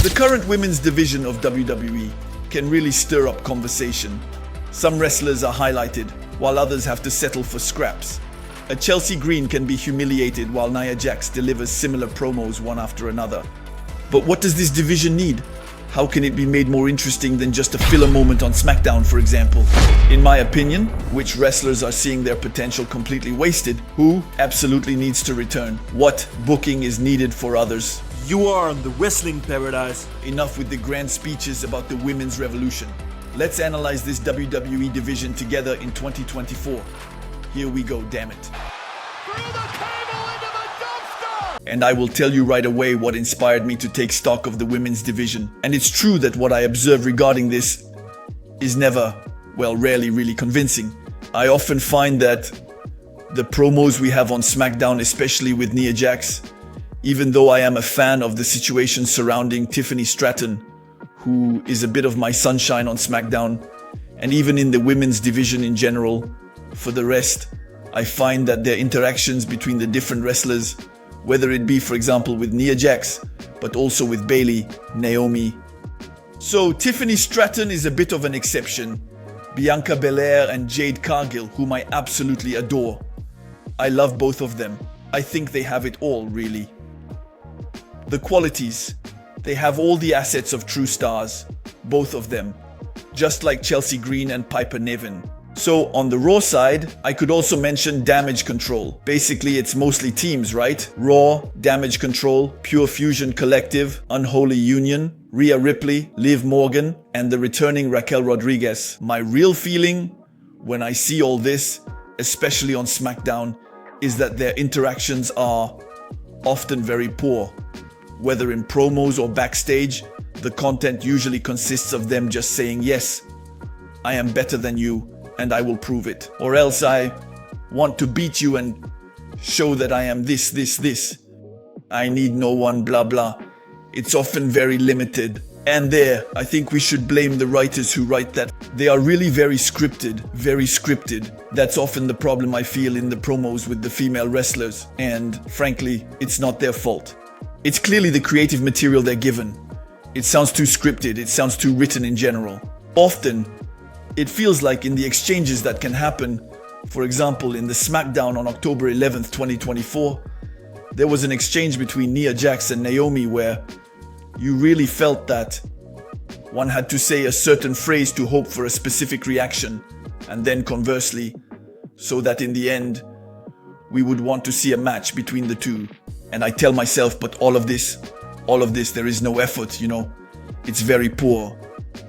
The current women's division of WWE can really stir up conversation. Some wrestlers are highlighted, while others have to settle for scraps. A Chelsea Green can be humiliated while Nia Jax delivers similar promos one after another. But what does this division need? How can it be made more interesting than just a filler moment on Smackdown, for example? In my opinion, which wrestlers are seeing their potential completely wasted? Who absolutely needs to return? What booking is needed for others? You are on the Wrestling Paradise. Enough with the grand speeches about the women's revolution. Let's analyze this WWE division together in 2024. Here we go, damn it. And I will tell you right away what inspired me to take stock of the women's division. And it's true that what I observe regarding this is rarely really convincing. I often find that the promos we have on Smackdown, especially with Nia Jax, even though I am a fan of the situation surrounding Tiffany Stratton, who is a bit of my sunshine on Smackdown, and even in the women's division in general, for the rest, I find that their interactions between the different wrestlers, whether it be, for example, with Nia Jax, but also with Bayley, Naomi. So Tiffany Stratton is a bit of an exception. Bianca Belair and Jade Cargill, whom I absolutely adore. I love both of them. I think they have it all, really. The qualities. They have all the assets of true stars, both of them. Just like Chelsea Green and Piper Niven. So on the Raw side, I could also mention Damage Control. Basically, it's mostly teams, right? Raw, Damage Control, Pure Fusion Collective, Unholy Union, Rhea Ripley, Liv Morgan, and the returning Raquel Rodriguez. My real feeling when I see all this, especially on SmackDown, is that their interactions are often very poor. Whether in promos or backstage, the content usually consists of them just saying, yes, I am better than you, and I will prove it. Or else I want to beat you and show that I am this. I need no one, blah blah. It's often very limited. And there, I think we should blame the writers who write that. They are really very scripted. That's often the problem I feel in the promos with the female wrestlers. And frankly, it's not their fault. It's clearly the creative material they're given. It sounds too scripted, it sounds too written in general. Often, it feels like in the exchanges that can happen, for example, in the Smackdown on October 11th, 2024, there was an exchange between Nia Jax and Naomi where you really felt that one had to say a certain phrase to hope for a specific reaction, and then conversely, so that in the end, we would want to see a match between the two. And I tell myself, but all of this, there is no effort, It's very poor.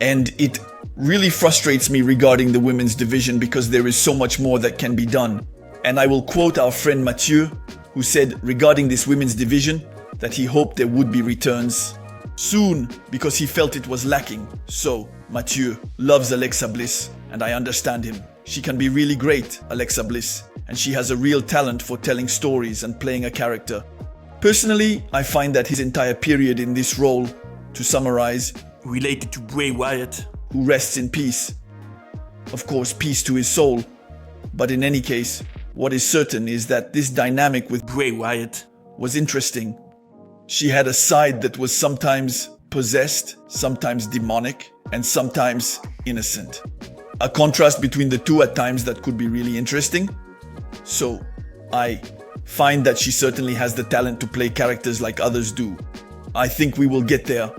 And it really frustrates me regarding the women's division because there is so much more that can be done. And I will quote our friend Mathieu, who said regarding this women's division that he hoped there would be returns soon because he felt it was lacking. So, Mathieu loves Alexa Bliss, and I understand him. She can be really great, Alexa Bliss, and she has a real talent for telling stories and playing a character. Personally, I find that his entire period in this role, to summarize, Related to Bray Wyatt, who rests in peace. Of course, peace to his soul. But in any case, what is certain is that this dynamic with Bray Wyatt was interesting. She had a side that was sometimes possessed, sometimes demonic, and sometimes innocent. A contrast between the two at times that could be really interesting. So, I find that she certainly has the talent to play characters like others do. I think we will get there.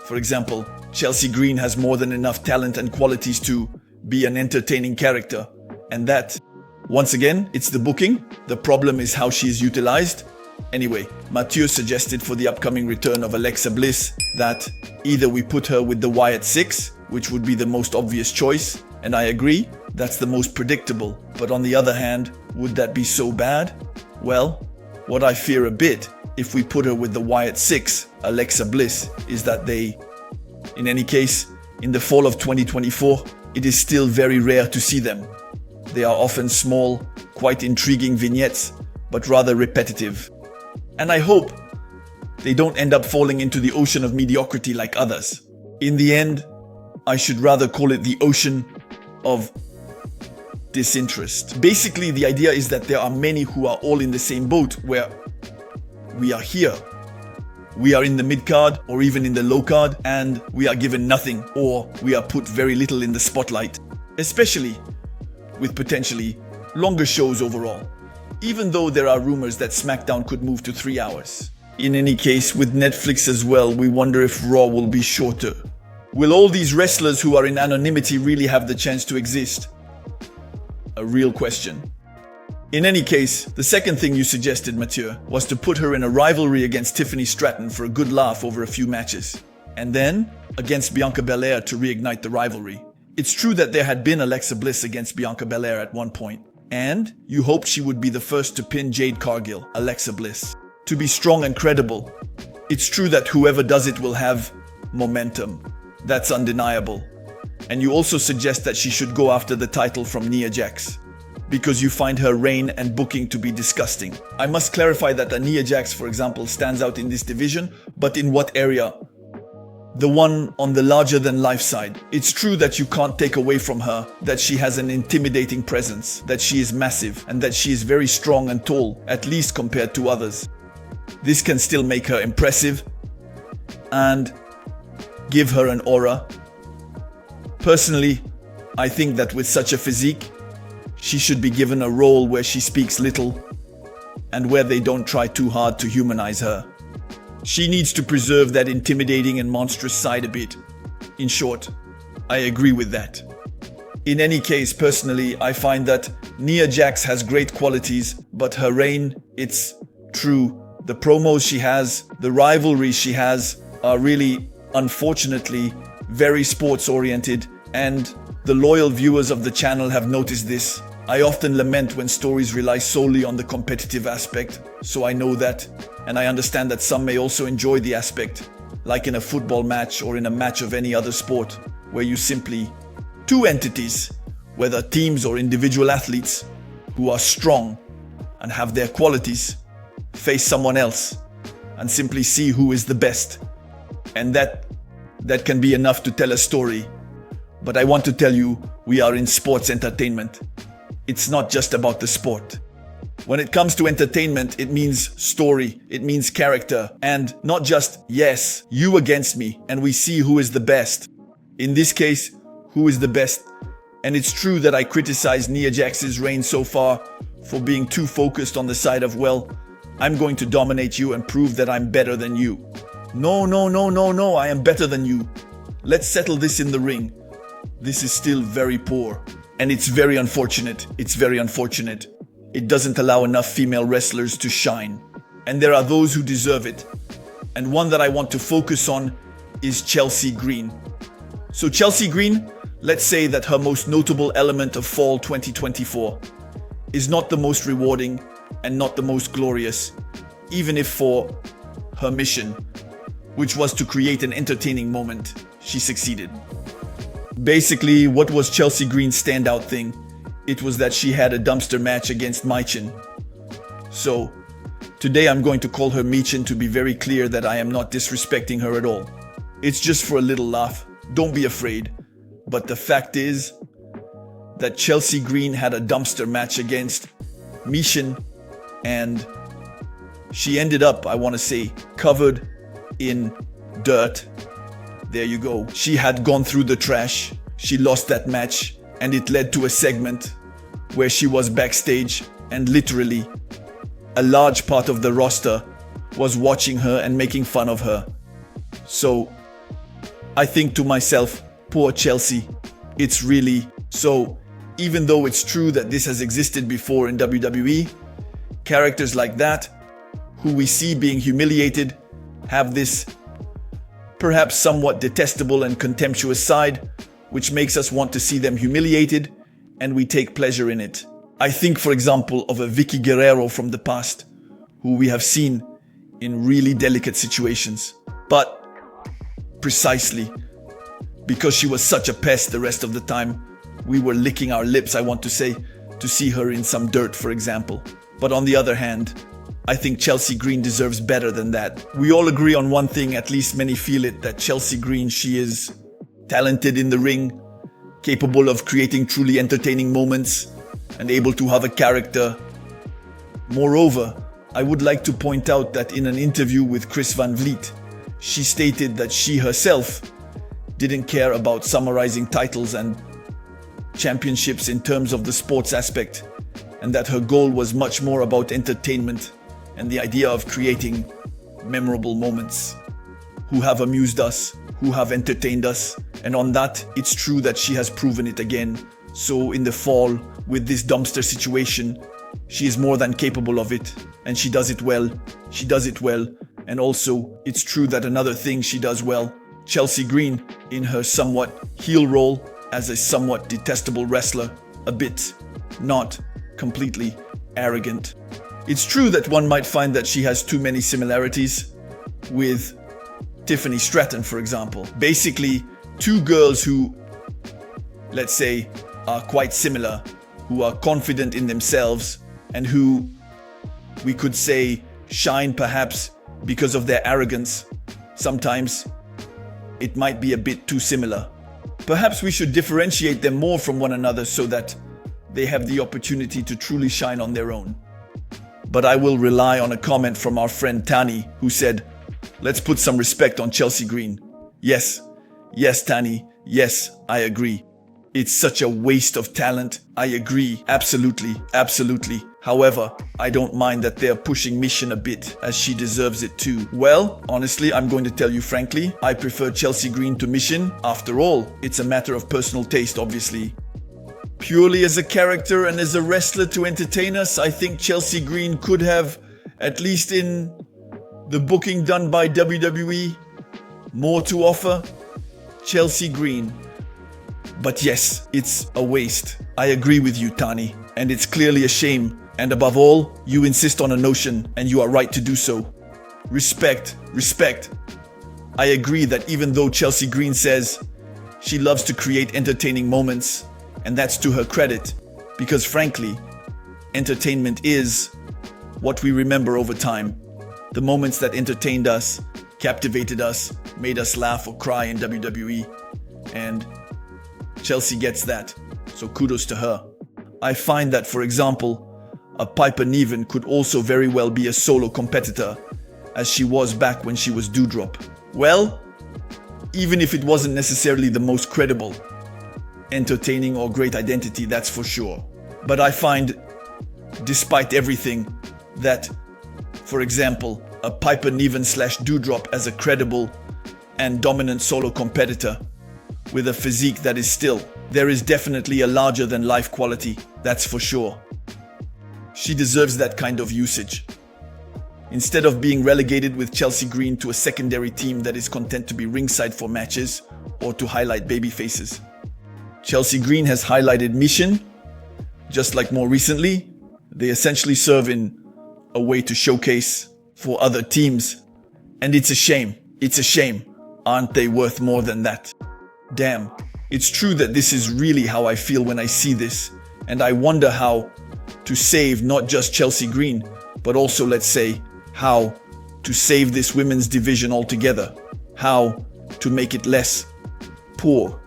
For example, Chelsea Green has more than enough talent and qualities to be an entertaining character. And that, once again, it's the booking. The problem is how she is utilized. Anyway, Mathieu suggested for the upcoming return of Alexa Bliss that either we put her with the Wyatt 6, which would be the most obvious choice, and I agree, that's the most predictable. But on the other hand, would that be so bad? Well, what I fear a bit, if we put her with the Wyatt 6, Alexa Bliss, is that in any case, in the fall of 2024, it is still very rare to see them. They are often small, quite intriguing vignettes, but rather repetitive. And I hope they don't end up falling into the ocean of mediocrity like others. In the end, I should rather call it the ocean of disinterest. Basically, the idea is that there are many who are all in the same boat where we are here. We are in the mid-card or even in the low-card and we are given nothing, or we are put very little in the spotlight, especially with potentially longer shows overall, even though there are rumors that Smackdown could move to 3 hours. In any case, with Netflix as well, we wonder if Raw will be shorter. Will all these wrestlers who are in anonymity really have the chance to exist? A real question. In any case, the second thing you suggested, Mathieu, was to put her in a rivalry against Tiffany Stratton for a good laugh over a few matches, and then against Bianca Belair to reignite the rivalry. It's true that there had been Alexa Bliss against Bianca Belair at one point, and you hoped she would be the first to pin Jade Cargill, Alexa Bliss. To be strong and credible, it's true that whoever does it will have momentum. That's undeniable. And you also suggest that she should go after the title from Nia Jax, because you find her reign and booking to be disgusting. I must clarify that Nia Jax, for example, stands out in this division, but in what area? The one on the larger-than-life side. It's true that you can't take away from her that she has an intimidating presence, that she is massive, and that she is very strong and tall, at least compared to others. This can still make her impressive and give her an aura. Personally, I think that with such a physique, she should be given a role where she speaks little and where they don't try too hard to humanize her. She needs to preserve that intimidating and monstrous side a bit. In short, I agree with that. In any case, personally, I find that Nia Jax has great qualities, but her reign, it's true. The promos she has, the rivalries she has are really, unfortunately, very sports-oriented, and the loyal viewers of the channel have noticed this. I often lament when stories rely solely on the competitive aspect, so I know that, and I understand that some may also enjoy the aspect, like in a football match or in a match of any other sport, where you simply two entities, whether teams or individual athletes, who are strong and have their qualities, face someone else and simply see who is the best. And that can be enough to tell a story. But I want to tell you, we are in sports entertainment. It's not just about the sport. When it comes to entertainment, it means story, it means character, and not just, yes, you against me, and we see who is the best. In this case, who is the best? And it's true that I criticize Nia Jax's reign so far for being too focused on the side of, well, I'm going to dominate you and prove that I'm better than you. No, I am better than you. Let's settle this in the ring. This is still very poor. And it's very unfortunate. It doesn't allow enough female wrestlers to shine. And there are those who deserve it. And one that I want to focus on is Chelsea Green. So Chelsea Green, let's say that her most notable element of fall 2024 is not the most rewarding and not the most glorious, even if for her mission, which was to create an entertaining moment, she succeeded. Basically, what was Chelsea Green's standout thing? It was that she had a dumpster match against Michin. So, today I'm going to call her Michin to be very clear that I am not disrespecting her at all. It's just for a little laugh, don't be afraid. But the fact is that Chelsea Green had a dumpster match against Michin, and she ended up, I want to say, covered in dirt. There you go. She had gone through the trash. She lost that match, and it led to a segment where she was backstage, and literally a large part of the roster was watching her and making fun of her. So I think to myself, poor Chelsea. It's really so. Even though it's true that this has existed before in WWE, characters like that, who we see being humiliated, have this perhaps somewhat detestable and contemptuous side, which makes us want to see them humiliated, and we take pleasure in it. I think, for example, of a Vicky Guerrero from the past, who we have seen in really delicate situations. But precisely because she was such a pest the rest of the time, we were licking our lips, I want to say, to see her in some dirt, for example. But on the other hand, I think Chelsea Green deserves better than that. We all agree on one thing, at least many feel it, that Chelsea Green, she is talented in the ring, capable of creating truly entertaining moments, and able to have a character. Moreover, I would like to point out that in an interview with Chris Van Vliet, she stated that she herself didn't care about summarizing titles and championships in terms of the sports aspect, and that her goal was much more about entertainment and the idea of creating memorable moments who have amused us, who have entertained us. And on that, it's true that she has proven it again. So in the fall, with this dumpster situation, she is more than capable of it, and she does it well. She does it well. And also, it's true that another thing she does well, Chelsea Green, in her somewhat heel role as a somewhat detestable wrestler, a bit, not completely arrogant. It's true that one might find that she has too many similarities with Tiffany Stratton, for example. Basically, two girls who, let's say, are quite similar, who are confident in themselves, and who, we could say, shine perhaps because of their arrogance. Sometimes it might be a bit too similar. Perhaps we should differentiate them more from one another so that they have the opportunity to truly shine on their own. But I will rely on a comment from our friend Tani, who said, "Let's put some respect on Chelsea Green." Yes, Tani, yes, I agree. It's such a waste of talent. I agree, absolutely. However, I don't mind that they're pushing Mission a bit, as she deserves it too. Well, honestly, I'm going to tell you frankly, I prefer Chelsea Green to Mission. After all, it's a matter of personal taste, obviously. Purely as a character and as a wrestler to entertain us, I think Chelsea Green could have, at least in the booking done by WWE, more to offer. Chelsea Green. But yes, it's a waste. I agree with you, Tani, and it's clearly a shame. And above all, you insist on a notion, and you are right to do so. Respect. I agree that even though Chelsea Green says she loves to create entertaining moments, and that's to her credit, because frankly, entertainment is what we remember over time. The moments that entertained us, captivated us, made us laugh or cry in WWE. And Chelsea gets that, so kudos to her. I find that, for example, a Piper Niven could also very well be a solo competitor, as she was back when she was Doudrop. Well, even if it wasn't necessarily the most credible, entertaining or great identity, that's for sure. But I find, despite everything, that, for example, a Piper Niven / Doudrop as a credible and dominant solo competitor with a physique that is still, there is definitely a larger than life quality, that's for sure. She deserves that kind of usage. Instead of being relegated with Chelsea Green to a secondary team that is content to be ringside for matches or to highlight baby faces. Chelsea Green has highlighted Mission, just like more recently, they essentially serve in a way to showcase for other teams. And it's a shame. Aren't they worth more than that? Damn, it's true that this is really how I feel when I see this, and I wonder how to save not just Chelsea Green, but also, let's say, how to save this women's division altogether. How to make it less poor,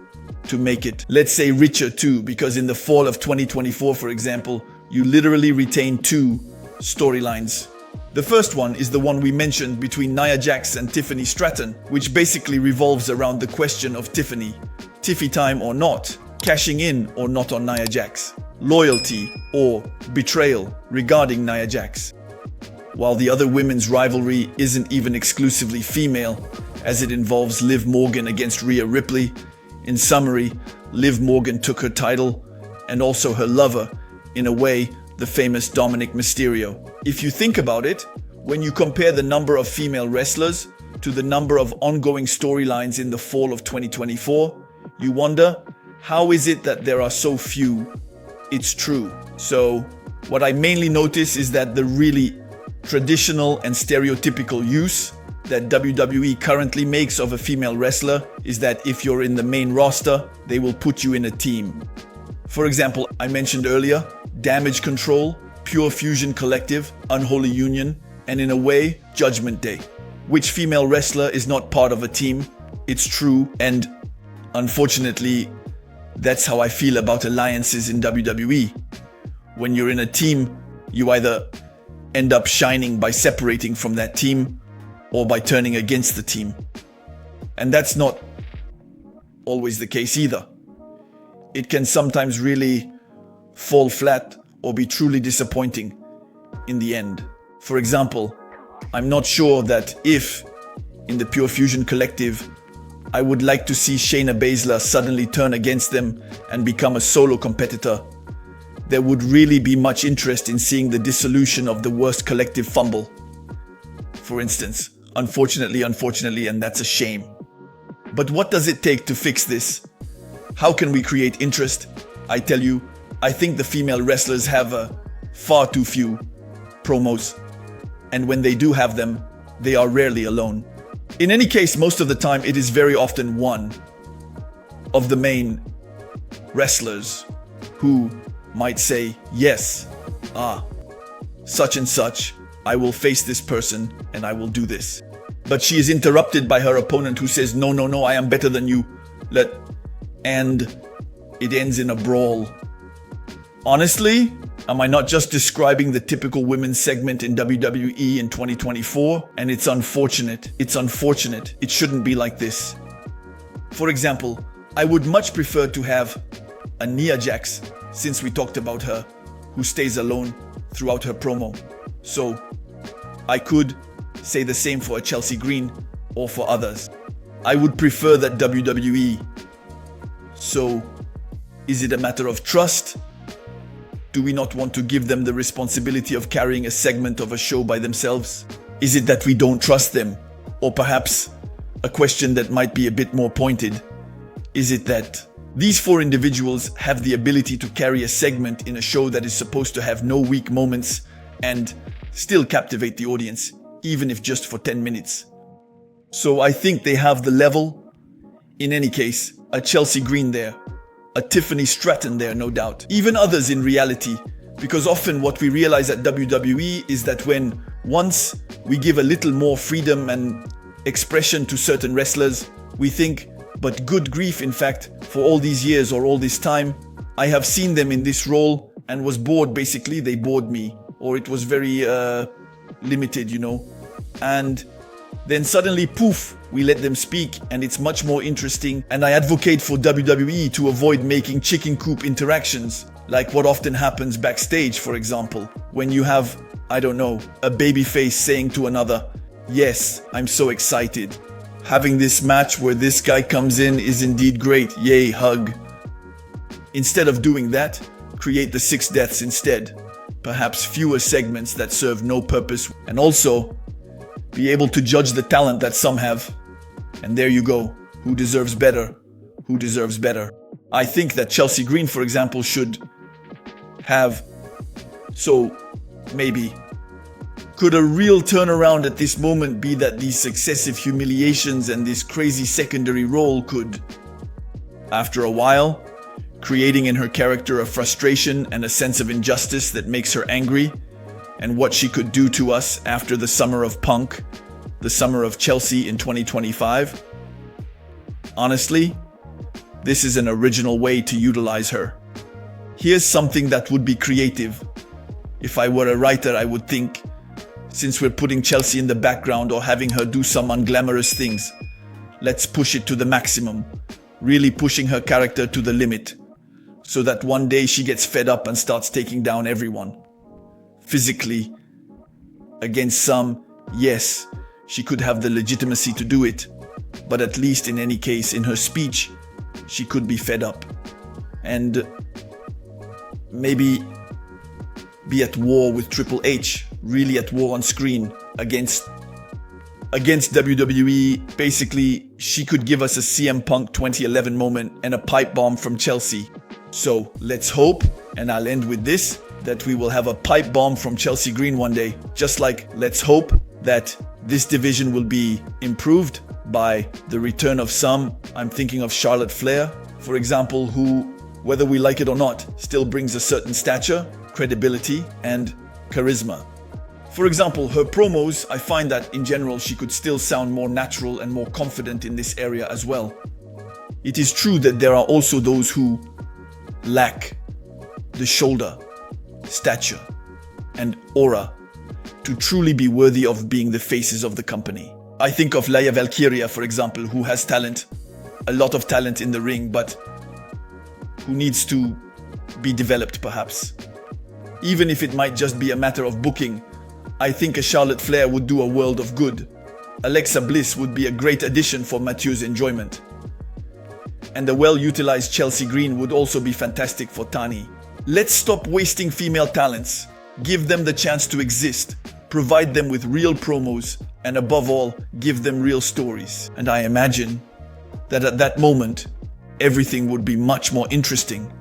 to make it, let's say, richer too, because in the fall of 2024, for example, you literally retain two storylines. The first one is the one we mentioned between Nia Jax and Tiffany Stratton, which basically revolves around the question of Tiffany, Tiffy time or not, cashing in or not on Nia Jax, loyalty or betrayal regarding Nia Jax. While the other women's rivalry isn't even exclusively female, as it involves Liv Morgan against Rhea Ripley. In summary, Liv Morgan took her title and also her lover, in a way, the famous Dominic Mysterio. If you think about it, when you compare the number of female wrestlers to the number of ongoing storylines in the fall of 2024, you wonder, how is it that there are so few? It's true. So, what I mainly notice is that the really traditional and stereotypical use that WWE currently makes of a female wrestler is that if you're in the main roster, they will put you in a team. For example, I mentioned earlier, Damage Control, Pure Fusion Collective, Unholy Union, and in a way, Judgment Day. Which female wrestler is not part of a team? It's true, and unfortunately, that's how I feel about alliances in WWE. When you're in a team, you either end up shining by separating from that team or by turning against the team. And that's not always the case either. It can sometimes really fall flat or be truly disappointing in the end. For example, I'm not sure that if, in the Pure Fusion collective, I would like to see Shayna Baszler suddenly turn against them and become a solo competitor, there would really be much interest in seeing the dissolution of the worst collective fumble. For instance, unfortunately, and that's a shame. But what does it take to fix this? How can we create interest? I tell you, I think the female wrestlers have far too few promos, and when they do have them, they are rarely alone. In any case, most of the time, it is very often one of the main wrestlers who might say, yes, such and such, I will face this person and I will do this. But she is interrupted by her opponent who says, no, I am better than you. And it ends in a brawl. Honestly, am I not just describing the typical women's segment in WWE in 2024? And it's unfortunate. It shouldn't be like this. For example, I would much prefer to have a Nia Jax, since we talked about her, who stays alone throughout her promo. So I could say the same for a Chelsea Green or for others. I would prefer that WWE. So is it a matter of trust? Do we not want to give them the responsibility of carrying a segment of a show by themselves? Is it that we don't trust them? Or perhaps a question that might be a bit more pointed. Is it that these four individuals have the ability to carry a segment in a show that is supposed to have no weak moments and still captivate the audience, even if just for 10 minutes? So I think they have the level. In any case, a Chelsea Green there, a Tiffany Stratton there, no doubt. Even others in reality, because often what we realize at WWE is that when once we give a little more freedom and expression to certain wrestlers, we think, but good grief, in fact, for all these years or all this time, I have seen them in this role and was bored. Basically, they bored me, or it was very limited, and then suddenly, poof, we let them speak and it's much more interesting. And I advocate for WWE to avoid making chicken coop interactions, like what often happens backstage, for example, when you have, a babyface saying to another, yes, I'm so excited. Having this match where this guy comes in is indeed great, yay, hug. Instead of doing that, create the 6 deaths instead. Perhaps fewer segments that serve no purpose, and also be able to judge the talent that some have. And there you go. Who deserves better? Who deserves better? I think that Chelsea Green, for example, should have. So maybe. Could a real turnaround at this moment be that these successive humiliations and this crazy secondary role could, after a while, creating in her character a frustration and a sense of injustice that makes her angry, and what she could do to us after the summer of Punk, the summer of Chelsea in 2025? Honestly, this is an original way to utilize her. Here's something that would be creative. If I were a writer, I would think, since we're putting Chelsea in the background or having her do some unglamorous things, let's push it to the maximum, really pushing her character to the limit, so that one day she gets fed up and starts taking down everyone. Physically, against some, yes, she could have the legitimacy to do it, but at least in any case, in her speech, she could be fed up. And maybe be at war with Triple H, really at war on screen against WWE. Basically, she could give us a CM Punk 2011 moment and a pipe bomb from Chelsea. So let's hope, and I'll end with this, that we will have a pipe bomb from Chelsea Green one day. Just like let's hope that this division will be improved by the return of some. I'm thinking of Charlotte Flair, for example, who, whether we like it or not, still brings a certain stature, credibility, and charisma. For example, her promos, I find that in general she could still sound more natural and more confident in this area as well. It is true that there are also those who lack the shoulder, stature, and aura to truly be worthy of being the faces of the company. I think of Leia Valkyria, for example, who has talent, a lot of talent in the ring, but who needs to be developed perhaps. Even if it might just be a matter of booking, I think a Charlotte Flair would do a world of good. Alexa Bliss would be a great addition for Mathieu's enjoyment. And a well-utilized Chelsea Green would also be fantastic for Tani. Let's stop wasting female talents. Give them the chance to exist. Provide them with real promos. And above all, give them real stories. And I imagine that at that moment, everything would be much more interesting.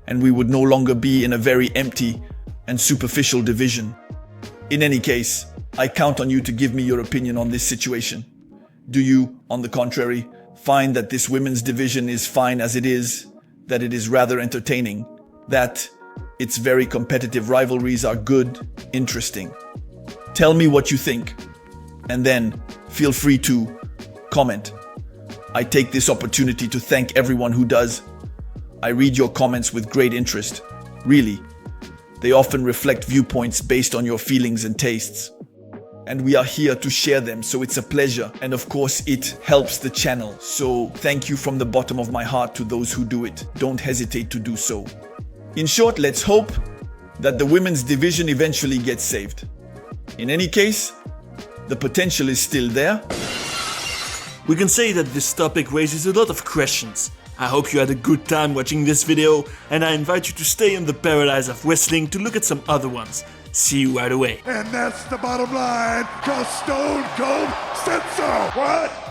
And we would no longer be in a very empty and superficial division. In any case, I count on you to give me your opinion on this situation. Do you, on the contrary, find that this women's division is fine as it is, that it is rather entertaining, that its very competitive rivalries are good, interesting? Tell me what you think, and then feel free to comment. I take this opportunity to thank everyone who does. I read your comments with great interest, really. They often reflect viewpoints based on your feelings and tastes. And we are here to share them, so it's a pleasure. And of course, it helps the channel. So thank you from the bottom of my heart to those who do it. Don't hesitate to do so. In short, let's hope that the women's division eventually gets saved. In any case, the potential is still there. We can say that this topic raises a lot of questions. I hope you had a good time watching this video, and I invite you to stay in the paradise of wrestling to look at some other ones. See you right away. And that's the bottom line, 'cause Stone Cold said so. What?